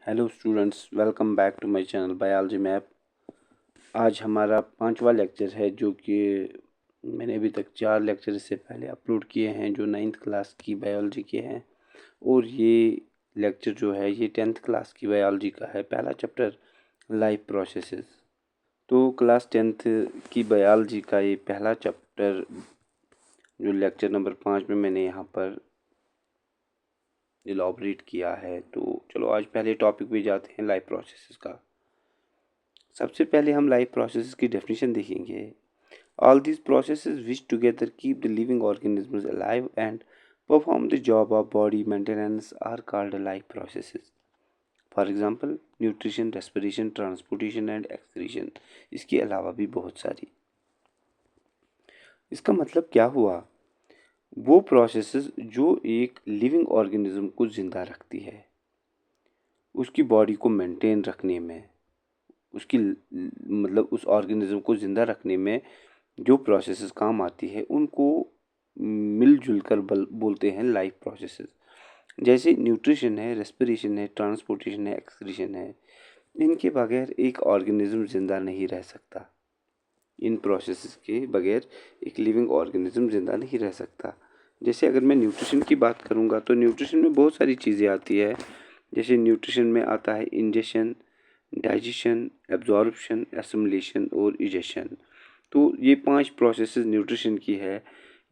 Hello students, welcome back to my channel biology map. आज हमारा 5वां लेक्चर है, जो कि मैंने अभी तक 4 लेक्चर इससे पहले अपलोड किए हैं जो 9th क्लास की बायोलॉजी के हैं। और ये लेक्चर जो है ये 10th क्लास की बायोलॉजी का है। पहला चैप्टर लाइफ प्रोसेसेस। तो क्लास 10th की बायोलॉजी का ये पहला चैप्टर जो लेक्चर नंबर 5 में मैंने यहाँ पर इलॉबरेट किया है। तो चलो आज पहले टॉपिक पे जाते हैं, लाइफ प्रोसेसेस का। सबसे पहले हम लाइफ प्रोसेसेस की डेफिनेशन देखेंगे। All these processes which together keep the living organisms alive and perform the job of body maintenance are called life processes. For example, nutrition, respiration, transportation and excretion. इसके अलावा भी बहुत सारी। इसका मतलब क्या हुआ? वो प्रोसेसेस जो एक लिविंग ऑर्गेनिज्म को जिंदा रखती है, उसकी बॉडी को मेंटेन रखने में, उसकी मतलब उस ऑर्गेनिज्म को ज़िंदा रखने में जो प्रोसेसेस काम आती है उनको मिलजुल कर बोलते हैं लाइफ प्रोसेसेस। जैसे न्यूट्रिशन है, रेस्पिरेशन है, ट्रांसपोर्टेशन है, एक्सक्रीशन है। इनके बगैर एक ऑर्गेनिज्म ज़िंदा नहीं रह सकता। इन प्रोसेसेस के बगैर एक लिविंग ऑर्गेनिज्म ज़िंदा नहीं रह सकता। जैसे अगर मैं न्यूट्रिशन की बात करूँगा तो न्यूट्रिशन में बहुत सारी चीज़ें आती है। जैसे न्यूट्रिशन में आता है इंजेशन, डाइजेशन, एब्जॉर्प्शन, एसिमिलेशन और इजेशन। तो ये 5 प्रोसेसेस न्यूट्रिशन की है।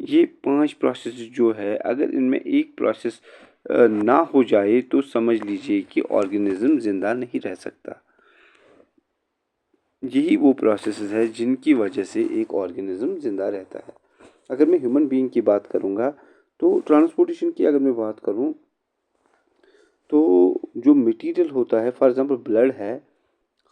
ये 5 प्रोसेस जो है, अगर इनमें एक प्रोसेस ना हो जाए तो समझ लीजिए कि ऑर्गेनिज्म ज़िंदा नहीं रह सकता। यही वो प्रोसेसेस है जिनकी वजह से एक ऑर्गेनिज्म ज़िंदा रहता है। अगर मैं ह्यूमन बीइंग की बात करूँगा तो ट्रांसपोर्टेशन की अगर मैं बात करूँ तो जो मटेरियल होता है, फॉर एग्जांपल ब्लड है,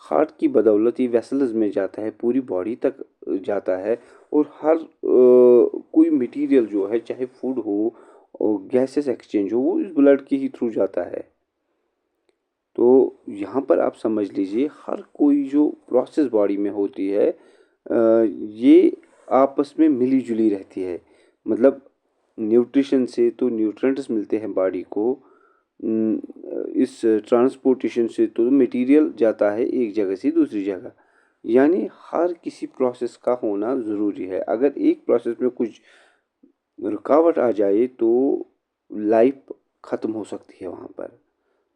हार्ट की बदौलत ही वेसल्स में जाता है, पूरी बॉडी तक जाता है। और हर कोई मटेरियल जो है, चाहे फूड हो और गैसेस एक्सचेंज हो, वो इस ब्लड के ही थ्रू जाता है। तो यहाँ पर आप समझ लीजिए हर कोई जो प्रोसेस बॉडी में होती है ये आपस में मिली जुली रहती है। मतलब न्यूट्रिशन से तो न्यूट्रिएंट्स मिलते हैं बॉडी को, इस ट्रांसपोर्टेशन से तो मटेरियल जाता है एक जगह से दूसरी जगह। यानी हर किसी प्रोसेस का होना ज़रूरी है। अगर एक प्रोसेस में कुछ रुकावट आ जाए तो लाइफ ख़त्म हो सकती है वहाँ पर,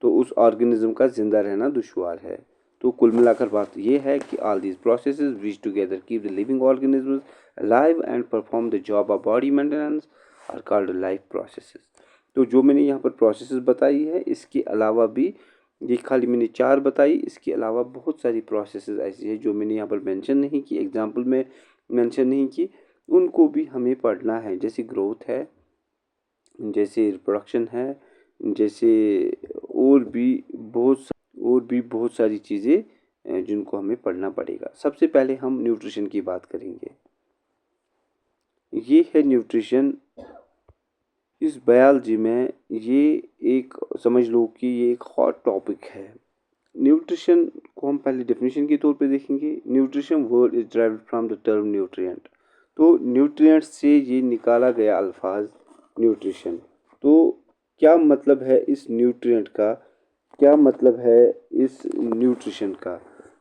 तो उस ऑर्गेनिज्म का ज़िंदा रहना दुश्वार है। तो कुल मिलाकर बात ये है कि all these processes which together keep the living organisms alive and perform the job of body maintenance are called life processes. तो जो मैंने यहाँ पर प्रोसेसेस बताई है, इसके अलावा भी, ये खाली मैंने 4 बताई, इसके अलावा बहुत सारी प्रोसेसेस ऐसी है जो मैंने यहाँ पर मेंशन नहीं की, एग्जांपल में मेंशन नहीं की, उनको भी हमें पढ़ना है। जैसे ग्रोथ है, जैसे रिप्रोडक्शन है, जैसे और भी बहुत सारी चीज़ें जिनको हमें पढ़ना पड़ेगा। सबसे पहले हम न्यूट्रिशन की बात करेंगे। ये है न्यूट्रिशन। इस बायोलॉजी में ये एक, समझ लो कि ये एक हॉट टॉपिक है। न्यूट्रिशन को हम पहले डेफिनेशन के तौर पे देखेंगे। Nutrition word is derived from the term nutrient. तो न्यूट्रिएंट से ये निकाला गया अल्फाज न्यूट्रिशन। तो क्या मतलब है इस न्यूट्रिएंट का, क्या मतलब है इस न्यूट्रिशन का?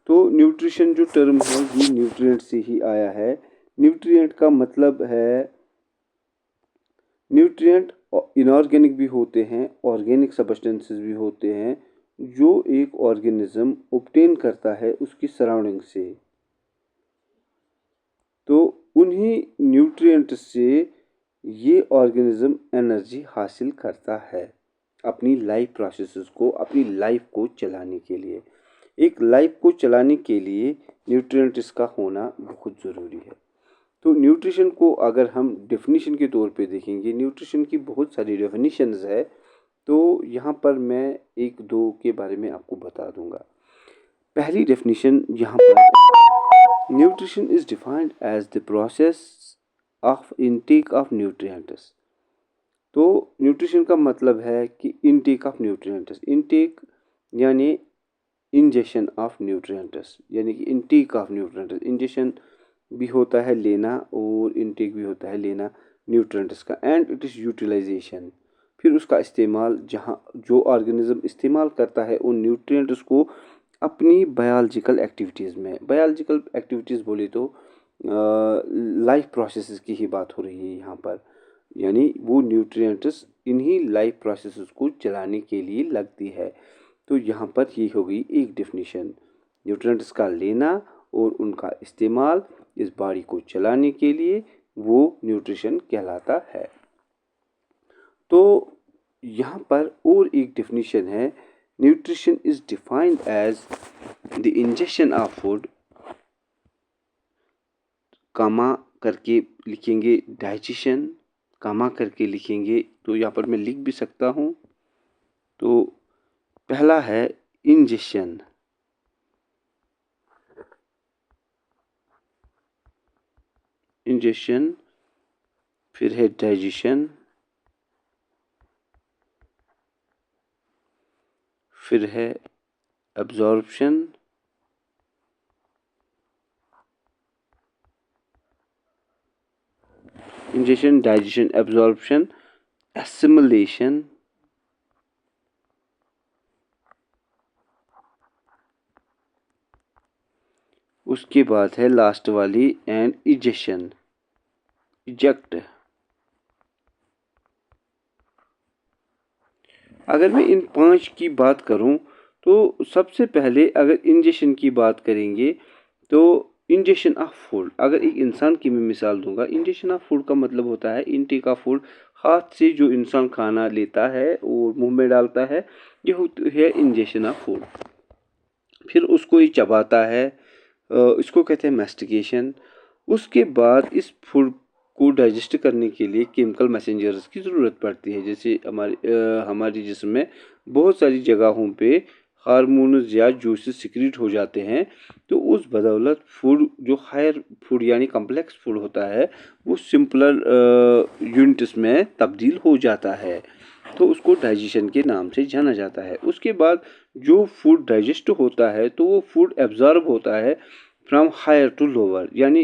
तो न्यूट्रिशन जो टर्म है ये न्यूट्रिएंट से ही आया है। न्यूट्रिएंट का मतलब है, न्यूट्रिएंट इनऑर्गेनिक भी होते हैं, ऑर्गेनिक सब्सटेंसेस भी होते हैं, जो एक ऑर्गेनिज्म ऑब्टेन करता है उसकी सराउंडिंग से। तो उन्हीं न्यूट्रिएंट से ये ऑर्गेनिज्म एनर्जी हासिल करता है अपनी लाइफ प्रोसेसेस को, अपनी लाइफ को चलाने के लिए। एक लाइफ को चलाने के लिए न्यूट्रिएंट्स का होना बहुत ज़रूरी है। तो न्यूट्रिशन को अगर हम डेफिनेशन के तौर पे देखेंगे, न्यूट्रिशन की बहुत सारी डेफिनेशंस है। तो यहाँ पर मैं 1-2 के बारे में आपको बता दूंगा। पहली डेफिनेशन यहाँ पर, nutrition is defined as the process of intake of nutrients. तो न्यूट्रिशन का मतलब है कि इनटेक ऑफ न्यूट्रिएंट्स। इनटेक यानी इंजेक्शन ऑफ न्यूट्रिएंट्स, यानी कि इनटेक ऑफ न्यूट्रिएंट्स। इंजेक्शन भी होता है लेना और इनटेक भी होता है लेना न्यूट्रिएंट्स का। And it is utilization. फिर उसका इस्तेमाल जहाँ जो ऑर्गेनिज्म इस्तेमाल करता है उन न्यूट्रिएंट्स को अपनी बायोलॉजिकल एक्टिविटीज़ में। बायोलॉजिकल एक्टिविटीज़ बोले तो लाइफ प्रोसेसेस की ही बात हो रही है यहाँ पर, यानी वो न्यूट्रिएंट्स इन्हीं लाइफ प्रोसेसेस को चलाने के लिए लगती है। तो यहाँ पर ये हो गई एक डेफिनेशन, न्यूट्रिएंट्स का लेना और उनका इस्तेमाल इस बॉडी को चलाने के लिए, वो न्यूट्रिशन कहलाता है। तो यहाँ पर और एक डेफिनेशन है, nutrition is defined as the injection of food, comma करके लिखेंगे डाइजेशन, कामा करके लिखेंगे तो यहाँ पर मैं लिख भी सकता हूँ। तो पहला है इंजेक्शन, इंजेक्शन, फिर है डाइजेशन, फिर है absorption, injection, digestion, absorption, assimilation, उसके बाद है लास्ट वाली एंड इजेक्शन, इजेक्ट। अगर मैं इन 5 की बात करूं तो सबसे पहले अगर इंजेक्शन की बात करेंगे तो इंजेक्शन ऑफ फूड, अगर एक इंसान की मैं मिसाल दूंगा, इंजेक्शन ऑफ फूड का मतलब होता है इनटेक ऑफ फूड, हाथ से जो इंसान खाना लेता है और मुंह में डालता है, ये होती है इंजेक्शन ऑफ फूड। फिर उसको ये चबाता है, इसको कहते हैं मैस्टिकेशन। उसके बाद इस फूड को डाइजेस्ट करने के लिए केमिकल मैसेंजर्स की ज़रूरत पड़ती है, जैसे हमारी जिस्म में बहुत सारी जगहों पे हार्मोन्स या जूसेस सिक्रीट हो जाते हैं। तो उस बदौलत फूड जो हायर फूड यानी कम्प्लेक्स फूड होता है वो सिंपलर यूनिट्स में तब्दील हो जाता है, तो उसको डाइजेशन के नाम से जाना जाता है। उसके बाद जो फूड डाइजेस्ट होता है तो वो फूड एब्जॉर्ब होता है फ्रॉम हायर टू लोअर, यानी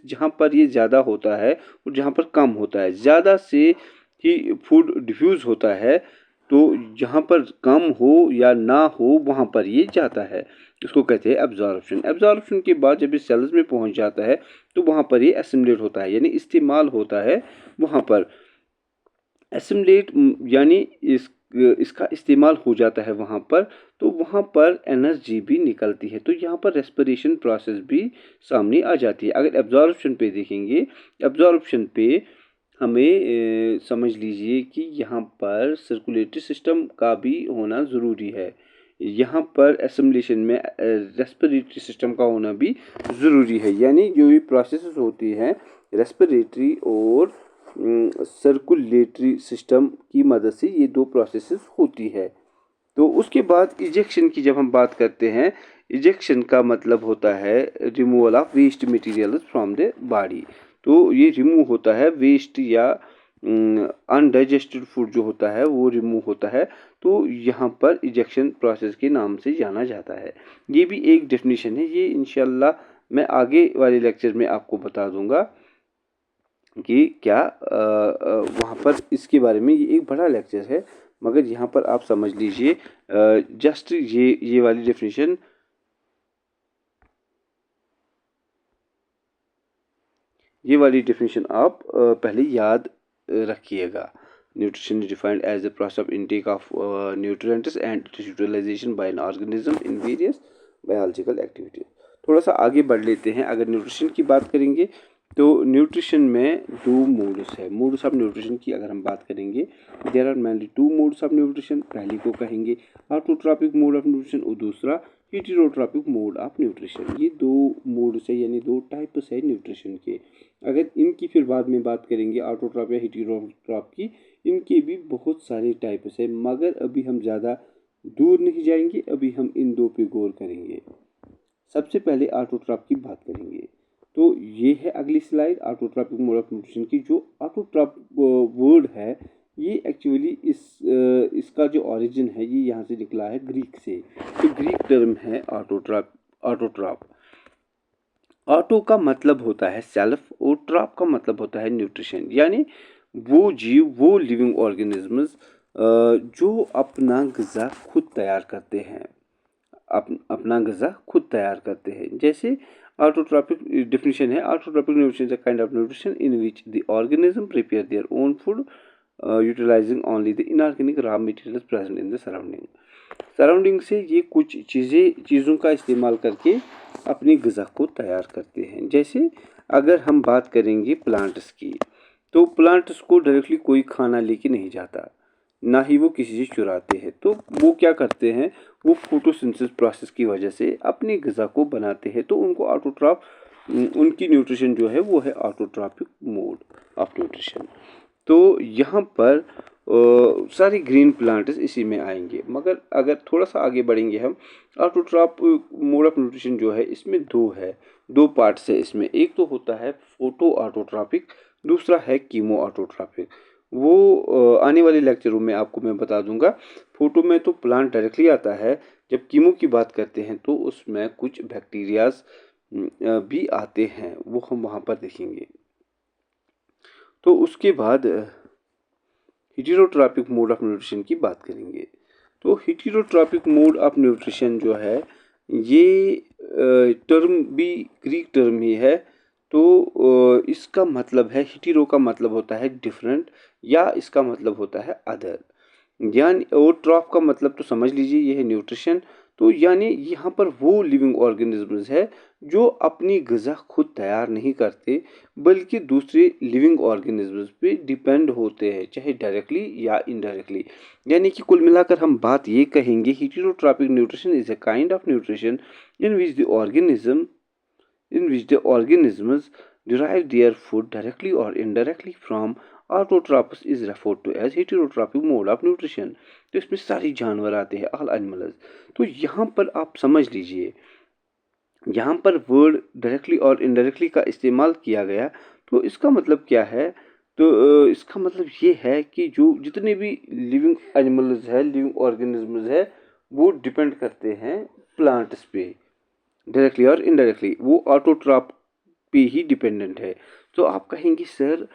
जहाँ पर ये ज़्यादा होता है और जहाँ पर कम होता है। ज़्यादा से ही फूड डिफ्यूज़ होता है, तो जहाँ पर कम हो या ना हो वहाँ पर ये जाता है, इसको कहते हैं एब्जॉर्प्शन। एब्जॉर्प्शन के बाद जब ये सेल्स में पहुँच जाता है तो वहाँ पर ये एसिमिलेट होता है, यानी इस्तेमाल होता है वहाँ पर। एसिमिलेट यानी इसका इस्तेमाल हो जाता है वहाँ पर, तो वहाँ पर एनर्जी भी निकलती है, तो यहाँ पर रेस्पिरेशन प्रोसेस भी सामने आ जाती है। अगर एब्जॉर्प्शन पे देखेंगे, एब्जॉर्प्शन पे हमें समझ लीजिए कि यहाँ पर सर्कुलेटरी सिस्टम का भी होना ज़रूरी है, यहाँ पर एसिमिलेशन में रेस्पिरेटरी सिस्टम का होना भी ज़रूरी है, यानी जो ये प्रोसेस होती हैं रेस्पिरेटरी और सर्कुलेटरी सिस्टम की मदद से ये दो प्रोसेसेस होती है। तो उसके बाद इजेक्शन की जब हम बात करते हैं, इजेक्शन का मतलब होता है removal of waste material from the body. तो ये रिमूव होता है वेस्ट या अनडाइजेस्टेड फूड जो होता है वो रिमूव होता है, तो यहाँ पर इजेक्शन प्रोसेस के नाम से जाना जाता है। ये भी एक डेफिनेशन है, ये इंशाल्लाह मैं आगे वाले लेक्चर में आपको बता दूंगा कि क्या वहाँ पर इसके बारे में। ये एक बड़ा लेक्चर है, मगर यहाँ पर आप समझ लीजिए जस्ट ये वाली डेफिनेशन, ये वाली डेफिनेशन आप पहले याद रखिएगा। Nutrition is defined as the process of intake of nutrients and utilization by an organism in various biological activities. थोड़ा सा आगे बढ़ लेते हैं। अगर न्यूट्रिशन की बात करेंगे तो न्यूट्रिशन में दो मोड्स है। मोड्स ऑफ न्यूट्रिशन की अगर हम बात करेंगे, there are mainly two modes of nutrition. पहली को कहेंगे ऑटोट्रॉपिक मोड ऑफ न्यूट्रिशन और दूसरा हेटेरोट्रॉपिक मोड ऑफ न्यूट्रिशन। ये दो मोड्स है, यानी दो टाइप्स है न्यूट्रिशन के। अगर इनकी फिर बाद में बात करेंगे ऑटोट्रॉप या हेटेरोट्रॉप की, इनके भी बहुत सारे टाइप्स है, मगर अभी हम ज़्यादा दूर नहीं जाएंगे, अभी हम इन दो पे गौर करेंगे। सबसे पहले ऑटोट्रॉप की बात करेंगे, तो ये है अगली slide autotrophic mode of nutrition की। जो ऑटोट्रॉप वर्ड है ये एक्चुअली इसका जो ओरिजिन है ये यहाँ से निकला है ग्रीक से। तो ग्रीक टर्म है ऑटोट्रॉप। ऑटो का मतलब होता है सेल्फ और ट्रॉप का मतलब होता है न्यूट्रिशन, यानी वो जीव, वो लिविंग ऑर्गेनिजम्स जो अपना ग़िज़ा खुद तैयार करते हैं, अपना ग़िज़ा खुद तैयार करते हैं। जैसे ऑटोट्रॉपिक डेफिनेशन है, autotrophic nutrition is a kind of nutrition in which the organism prepare their own food utilizing only the inorganic raw materials present in the surrounding से ये कुछ चीज़ों का इस्तेमाल करके अपनी ग़िज़ा को तैयार करते हैं। जैसे अगर हम बात करेंगे प्लांट्स की, तो प्लांट्स को डायरेक्टली कोई खाना लेके नहीं जाता, ना ही वो किसी से चुराते हैं। तो वो क्या करते हैं, वो फोटोसिंथेसिस प्रोसेस की वजह से अपनी ग़िज़ा को बनाते हैं। तो उनको उनकी न्यूट्रिशन जो है वो है ऑटोट्रॉपिक मोड ऑफ न्यूट्रिशन। तो यहाँ पर सारी ग्रीन प्लांट्स इसी में आएंगे। मगर अगर थोड़ा सा आगे बढ़ेंगे हम, ऑटोट्रॉप मोड ऑफ न्यूट्रिशन जो है इसमें दो पार्ट्स है इसमें। एक तो होता है फोटो ऑटोट्रॉपिक, दूसरा है कीमो ऑटोट्रॉपिक। वो आने वाले लेक्चरों में आपको मैं बता दूंगा। फोटो में तो प्लांट डायरेक्टली आता है, जब कीमो की बात करते हैं तो उसमें कुछ बैक्टीरियाज भी आते हैं, वो हम वहाँ पर देखेंगे। तो उसके बाद हेटेरोट्रॉपिक मोड ऑफ न्यूट्रिशन की बात करेंगे। तो हेटेरोट्रॉपिक मोड ऑफ न्यूट्रिशन जो है ये टर्म भी ग्रीक टर्म ही है। तो इसका मतलब है, हेटेरो का मतलब होता है डिफरेंट, या इसका मतलब होता है अदर। यानी और ट्रॉफ का मतलब तो समझ लीजिए ये है न्यूट्रिशन। तो यानी यहाँ पर वो लिविंग ऑर्गेनिजम्स है जो अपनी ग़िज़ा खुद तैयार नहीं करते, बल्कि दूसरे लिविंग ऑर्गेनिजम्स पे डिपेंड होते हैं, चाहे डायरेक्टली या इनडायरेक्टली। यानी कि कुल मिलाकर हम बात ये कहेंगे, heterotrophic nutrition is a kind of nutrition in which the organisms derive their food directly or indirectly from autotrophs is referred to as heterotrophic mode of nutrition. तो इसमें सारे जानवर आते हैं, ऑल एनिमल्स। तो यहाँ पर आप समझ लीजिए, यहाँ पर वर्ड डायरेक्टली और इनडायरेक्टली का इस्तेमाल किया गया। तो इसका मतलब क्या है, तो इसका मतलब ये है कि जो जितने भी लिविंग एनिमल्स है, लिविंग ऑर्गेनिजम्स है, वो डिपेंड करते हैं प्लांट्स पे डायरेक्टली और इनडायरेक्टली, वो ऑटोट्रॉप पे ही डिपेंडेंट है। तो आप कहेंगे सर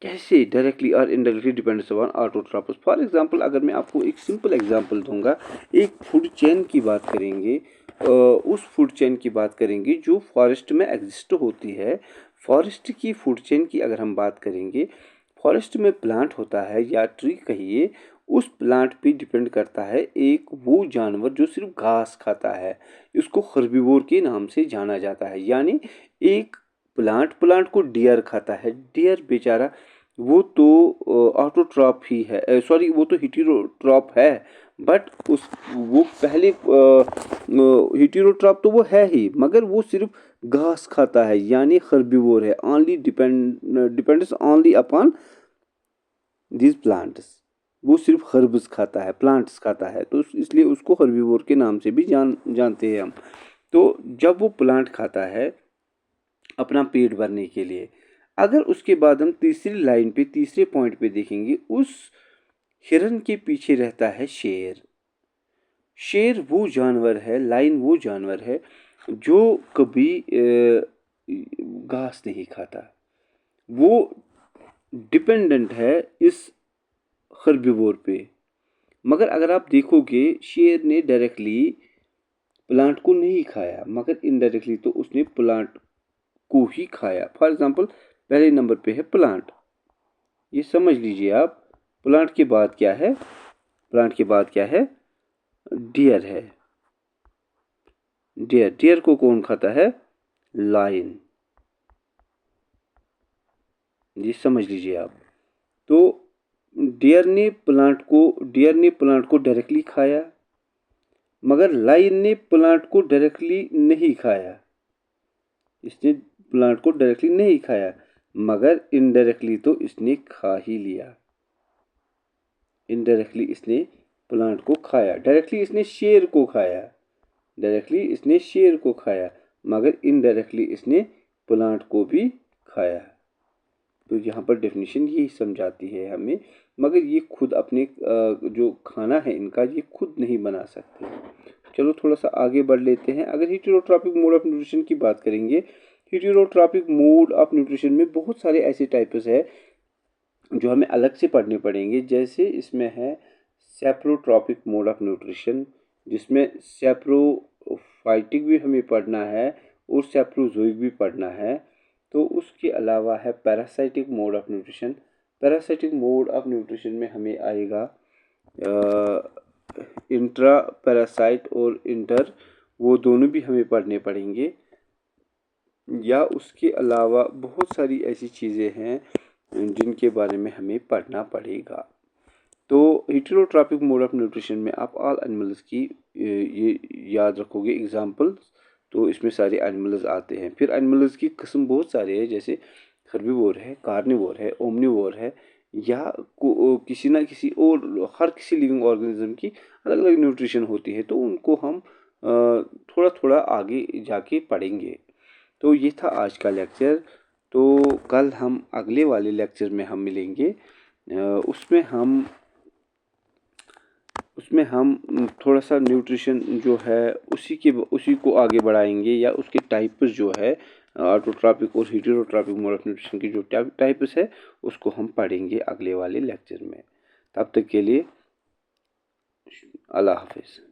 कैसे डायरेक्टली और indirectly depends on autotrophs. For example अगर मैं आपको एक सिंपल एग्जांपल दूंगा, एक फूड चेन की बात करेंगे, उस फूड चेन की बात करेंगे जो फॉरेस्ट में एग्जिस्ट होती है। फॉरेस्ट की फूड चेन की अगर हम बात करेंगे, फॉरेस्ट में प्लांट होता है या ट्री कहिए, उस प्लांट पे डिपेंड करता है एक वो जानवर जो सिर्फ घास खाता है, इसको हर्बीवोर के नाम से जाना जाता है। यानी एक प्लांट को डियर खाता है। डियर बेचारा वो तो ऑटोट्रॉप ही है, सॉरी वो तो हेटेरोट्रॉप है, बट उस वो पहले हेटेरोट्रॉप तो वो है ही, मगर वो सिर्फ घास खाता है, यानी हर्बीवोर है, only depends only upon these plants. वो सिर्फ हर्ब्स खाता है, प्लांट्स खाता है, तो इसलिए उसको हर्बीवोर के नाम से भी जानते हैं हम। तो जब वो प्लांट खाता है अपना पेट भरने के लिए, अगर उसके बाद हम तीसरी लाइन पे, तीसरे पॉइंट पे देखेंगे, उस हिरन के पीछे रहता है शेर। शेर वो जानवर है, लाइन वो जानवर है जो कभी घास नहीं खाता, वो डिपेंडेंट है इस हर्बीवोर पे। मगर अगर आप देखोगे, शेर ने डायरेक्टली प्लांट को नहीं खाया, मगर इनडायरेक्टली तो उसने प्लांट को ही खाया। फॉर एग्जांपल पहले नंबर पे है प्लांट, ये समझ लीजिए आप। प्लांट के बाद क्या है, प्लांट के बाद क्या है, डियर है। डियर को कौन खाता है, लायन, ये समझ लीजिए आप। तो डियर ने प्लांट को डायरेक्टली खाया, मगर लायन ने प्लांट को डायरेक्टली नहीं खाया। इसने प्लांट को डायरेक्टली नहीं खाया, मगर इनडायरेक्टली तो इसने खा ही लिया। इनडायरेक्टली इसने प्लांट को खाया, डायरेक्टली इसने शेर को खाया, डायरेक्टली इसने शेर को खाया, मगर इनडायरेक्टली इसने प्लांट को भी खाया। तो यहाँ पर डेफिनेशन यही समझाती है हमें, मगर ये खुद अपने जो खाना है इनका, ये खुद नहीं बना सकते। चलो थोड़ा सा आगे बढ़ लेते हैं। अगर हेटेरोट्रॉपिक मोड ऑफ न्यूट्रिशन की बात करेंगे, हेटेरोट्रॉपिक मोड ऑफ न्यूट्रिशन में बहुत सारे ऐसे टाइप्स है जो हमें अलग से पढ़ने पड़ेंगे। जैसे इसमें है सेप्रोट्रॉपिक मोड ऑफ न्यूट्रिशन, जिसमें सेप्रोफाइटिक भी हमें पढ़ना है और सेप्रोजोइक भी पढ़ना है। तो उसके अलावा है parasitic mode of nutrition. Parasitic mode of nutrition में हमें आएगा इंट्रा पैरासाइट और इंटर, वो दोनों भी हमें पढ़ने पड़ेंगे। या उसके अलावा बहुत सारी ऐसी चीज़ें हैं जिनके बारे में हमें पढ़ना पड़ेगा। तो हेटेरोट्रॉपिक मोड ऑफ न्यूट्रिशन में आप ऑल एनिमल्स की ये याद रखोगे एग्जांपल्स, तो इसमें सारे एनिमल्स आते हैं। फिर एनिमल्स की किस्म बहुत सारे हैं, जैसे हर्बीवोर है, कार्निवोर है, ओमनिवोर है, या किसी ना किसी और हर किसी लिविंग ऑर्गेनिज्म की अलग अलग न्यूट्रिशन होती है, तो उनको हम थोड़ा थोड़ा आगे जाके पढ़ेंगे। तो ये था आज का लेक्चर। तो कल हम अगले वाले लेक्चर में हम मिलेंगे। उसमें हम थोड़ा सा न्यूट्रिशन जो है उसी को आगे बढ़ाएंगे, या उसके टाइप्स जो है ऑटोट्रॉपिक और हेटेरोट्रॉपिक मोड ऑफ न्यूट्रिशन की जो टाइप्स है उसको हम पढ़ेंगे अगले वाले लेक्चर में। तब तक के लिए अल्लाह हाफिज़।